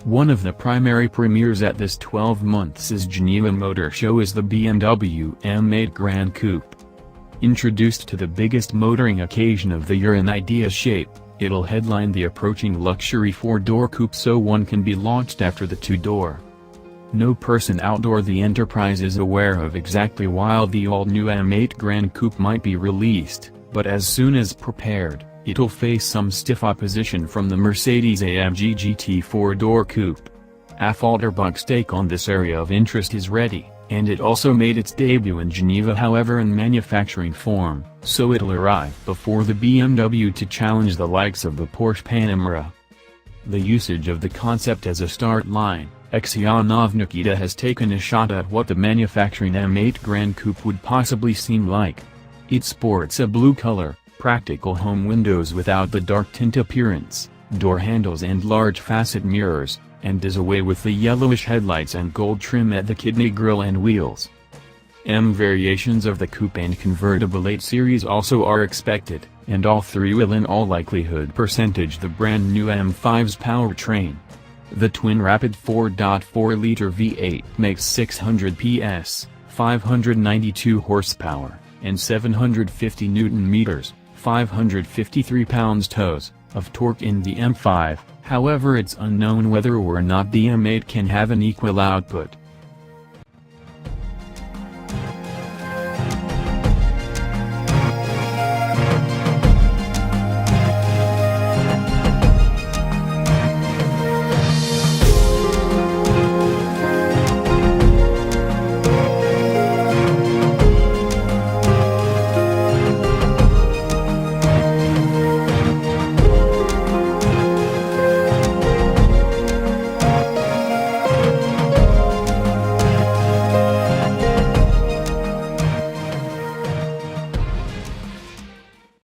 One of the primary premieres at this 12 months' Geneva Motor Show is the BMW M8 Gran Coupe. Introduced to the biggest motoring occasion of the year in idea shape, it'll headline the approaching luxury 4-door coupe, so one can be launched after the 2-door. No person outdoor the enterprise is aware of exactly why the all-new M8 Gran Coupe might be released, but as soon as prepared, it'll face some stiff opposition from the Mercedes-AMG GT 4-door coupe. A Falterbach's take on this area of interest is ready, and it also made its debut in Geneva, however in manufacturing form, so it'll arrive before the BMW to challenge the likes of the Porsche Panamera. The usage of the concept as a start line, Aksyonov Nikita has taken a shot at what the manufacturing M8 Gran Coupe would possibly seem like. It sports a blue color, practical home windows without the dark tint appearance, door handles and large facet mirrors, and does away with the yellowish headlights and gold trim at the kidney grille and wheels. M variations of the coupe and convertible 8 series also are expected, and all three will in all likelihood percentage the brand new M5's powertrain. The twin-rapid 4.4-liter V8 makes 600 PS, 592 horsepower, and 750 Nm, 553 pounds-toes, of torque in the M5, however it's unknown whether or not the M8 can have an equal output.